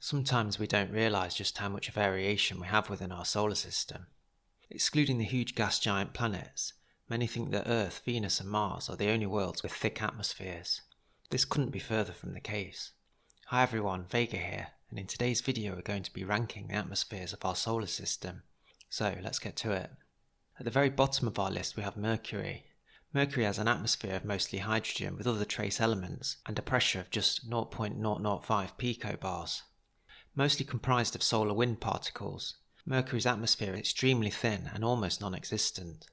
Sometimes we don't realise just how much variation we have within our solar system. Excluding the huge gas giant planets, many think that Earth, Venus and Mars are the only worlds with thick atmospheres. This couldn't be further from the case. Hi everyone, Vega here, and in today's video we're going to be ranking the atmospheres of our solar system. So let's get to it. At the very bottom of our list we have Mercury. Mercury has an atmosphere of mostly hydrogen with other trace elements and a pressure of just 0.005 picobars. Mostly comprised of solar wind particles, Mercury's atmosphere is extremely thin and almost non-existent.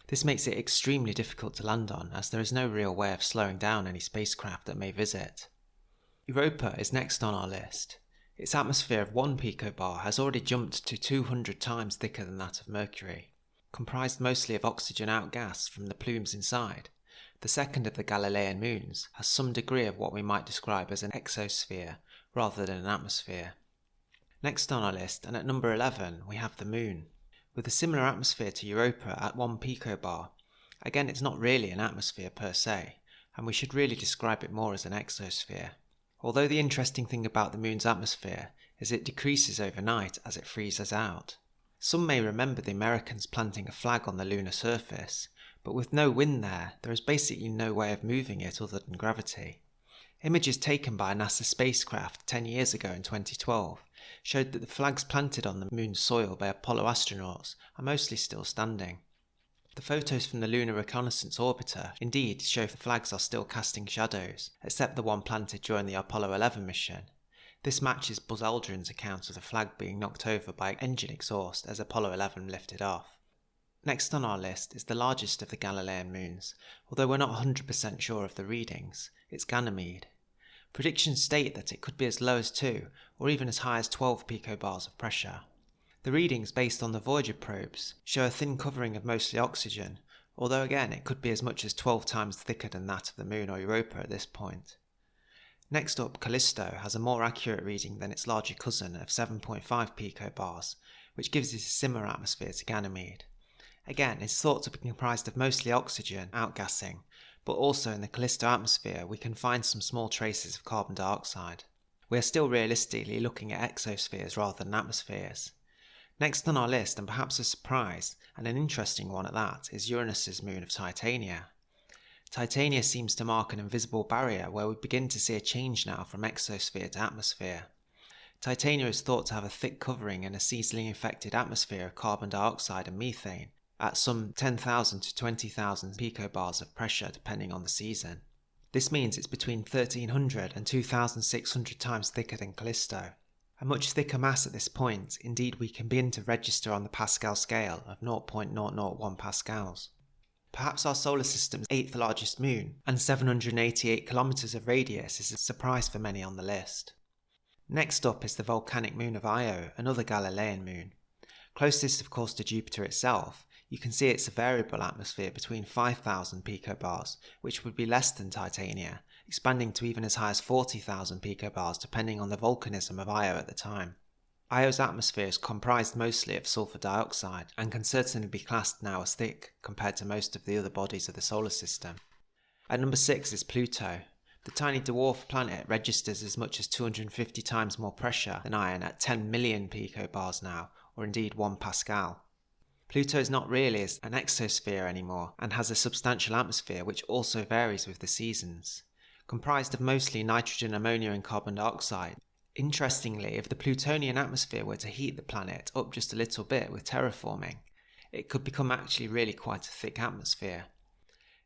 This makes it extremely difficult to land on, as there is no real way of slowing down any spacecraft that may visit. Europa is next on our list. Its atmosphere of 1 picobar has already jumped to 200 times thicker than that of Mercury. Comprised mostly of oxygen outgassed from the plumes inside, the second of the Galilean moons has some degree of what we might describe as an exosphere rather than an atmosphere. Next on our list, and at number 11, we have the Moon. With a similar atmosphere to Europa at 1 picobar, again it's not really an atmosphere per se, and we should really describe it more as an exosphere. Although the interesting thing about the Moon's atmosphere is it decreases overnight as it freezes out. Some may remember the Americans planting a flag on the lunar surface, but with no wind there is basically no way of moving it other than gravity. Images taken by a NASA spacecraft 10 years ago in 2012 showed that the flags planted on the Moon's soil by Apollo astronauts are mostly still standing. The photos from the Lunar Reconnaissance Orbiter indeed show the flags are still casting shadows, except the one planted during the Apollo 11 mission. This matches Buzz Aldrin's account of the flag being knocked over by engine exhaust as Apollo 11 lifted off. Next on our list is the largest of the Galilean moons, although we're not 100% sure of the readings. It's Ganymede. Predictions state that it could be as low as 2 or even as high as 12 picobars of pressure. The readings based on the Voyager probes show a thin covering of mostly oxygen, although again it could be as much as 12 times thicker than that of the Moon or Europa at this point. Next up, Callisto has a more accurate reading than its larger cousin of 7.5 picobars, which gives it a similar atmosphere to Ganymede. Again, it's thought to be comprised of mostly oxygen outgassing, but also in the Callisto atmosphere we can find some small traces of carbon dioxide. We are still realistically looking at exospheres rather than atmospheres. Next on our list, and perhaps a surprise, and an interesting one at that, is Uranus's moon of Titania. Titania seems to mark an invisible barrier where we begin to see a change now from exosphere to atmosphere. Titania is thought to have a thick covering and a seasonally infected atmosphere of carbon dioxide and methane, at some 10,000 to 20,000 picobars of pressure depending on the season. This means it's between 1300 and 2600 times thicker than Callisto. A much thicker mass at this point, indeed we can begin to register on the Pascal scale of 0.001 pascals. Perhaps our solar system's 8th largest moon, and 788 kilometers of radius, is a surprise for many on the list. Next up is the volcanic moon of Io, another Galilean moon. Closest of course to Jupiter itself, you can see it's a variable atmosphere between 5,000 picobars, which would be less than Titania, expanding to even as high as 40,000 picobars depending on the volcanism of Io at the time. Io's atmosphere is comprised mostly of sulfur dioxide and can certainly be classed now as thick compared to most of the other bodies of the solar system. At number 6 is Pluto. The tiny dwarf planet registers as much as 250 times more pressure than iron at 10 million picobars now, or indeed 1 pascal. Pluto is not really an exosphere anymore and has a substantial atmosphere which also varies with the seasons. Comprised of mostly nitrogen, ammonia and carbon dioxide. Interestingly, if the Plutonian atmosphere were to heat the planet up just a little bit with terraforming, it could become actually really quite a thick atmosphere.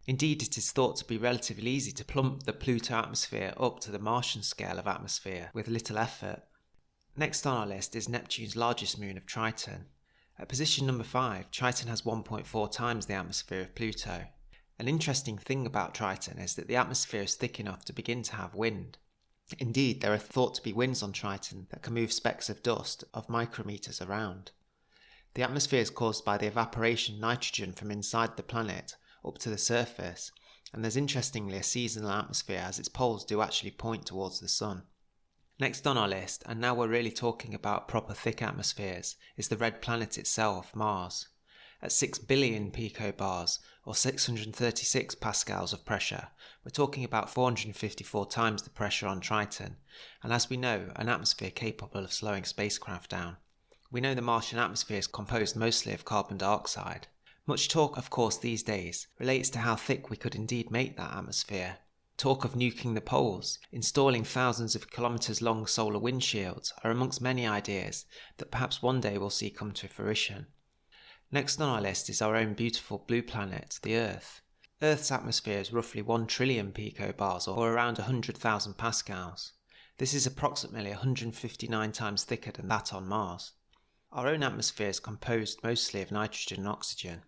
Indeed, it is thought to be relatively easy to plump the Pluto atmosphere up to the Martian scale of atmosphere with little effort. Next on our list is Neptune's largest moon of Triton. At position number 5, Triton has 1.4 times the atmosphere of Pluto. An interesting thing about Triton is that the atmosphere is thick enough to begin to have wind. Indeed, there are thought to be winds on Triton that can move specks of dust of micrometers around. The atmosphere is caused by the evaporation of nitrogen from inside the planet up to the surface, and there's interestingly a seasonal atmosphere as its poles do actually point towards the sun. Next on our list, and now we're really talking about proper thick atmospheres, is the red planet itself, Mars. At 6 billion picobars, or 636 pascals of pressure, we're talking about 454 times the pressure on Triton, and as we know, an atmosphere capable of slowing spacecraft down. We know the Martian atmosphere is composed mostly of carbon dioxide. Much talk, of course, these days relates to how thick we could indeed make that atmosphere. Talk of nuking the poles, installing thousands of kilometres long solar windshields are amongst many ideas that perhaps one day we'll see come to fruition. Next on our list is our own beautiful blue planet, the Earth. Earth's atmosphere is roughly 1 trillion picobars, or around 100,000 pascals. This is approximately 159 times thicker than that on Mars. Our own atmosphere is composed mostly of nitrogen and oxygen.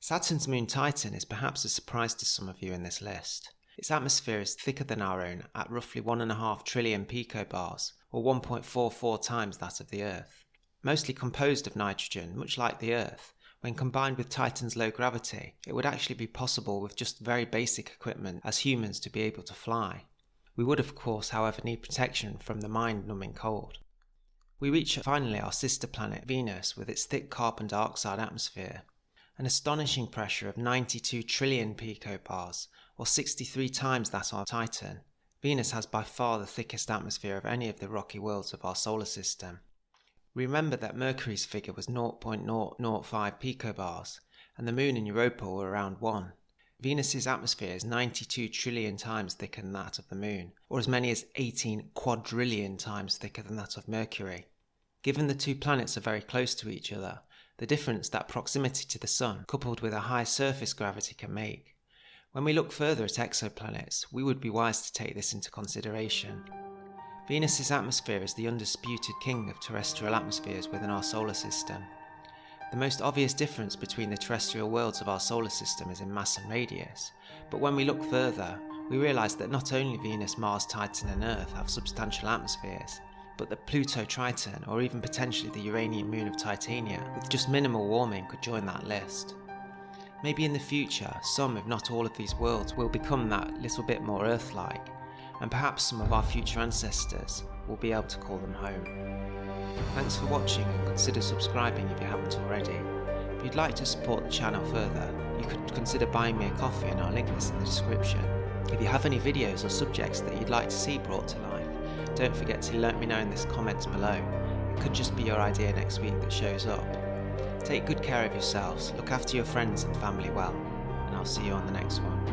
Saturn's moon Titan is perhaps a surprise to some of you in this list. Its atmosphere is thicker than our own at roughly 1.5 trillion picobars, or 1.44 times that of the Earth. Mostly composed of nitrogen, much like the Earth, when combined with Titan's low gravity, it would actually be possible with just very basic equipment as humans to be able to fly. We would of course, however, need protection from the mind-numbing cold. We reach finally our sister planet Venus with its thick carbon dioxide atmosphere. An astonishing pressure of 92 trillion picobars, or 63 times that on Titan. Venus has by far the thickest atmosphere of any of the rocky worlds of our solar system. Remember that Mercury's figure was 0.005 picobars, and the Moon and Europa were around 1. Venus's atmosphere is 92 trillion times thicker than that of the Moon, or as many as 18 quadrillion times thicker than that of Mercury. Given the two planets are very close to each other, the difference that proximity to the Sun, coupled with a high surface gravity, can make. When we look further at exoplanets, we would be wise to take this into consideration. Venus's atmosphere is the undisputed king of terrestrial atmospheres within our solar system. The most obvious difference between the terrestrial worlds of our solar system is in mass and radius, but when we look further, we realise that not only Venus, Mars, Titan and Earth have substantial atmospheres, but that Pluto, Triton, or even potentially the Uranian moon of Titania, with just minimal warming, could join that list. Maybe in the future, some if not all of these worlds will become that little bit more Earth-like, and perhaps some of our future ancestors will be able to call them home. Thanks for watching, and consider subscribing if you haven't already. If you'd like to support the channel further, you could consider buying me a coffee, and I'll link this in the description. If you have any videos or subjects that you'd like to see brought to life, don't forget to let me know in the comments below. It could just be your idea next week that shows up. Take good care of yourselves, look after your friends and family well, and I'll see you on the next one.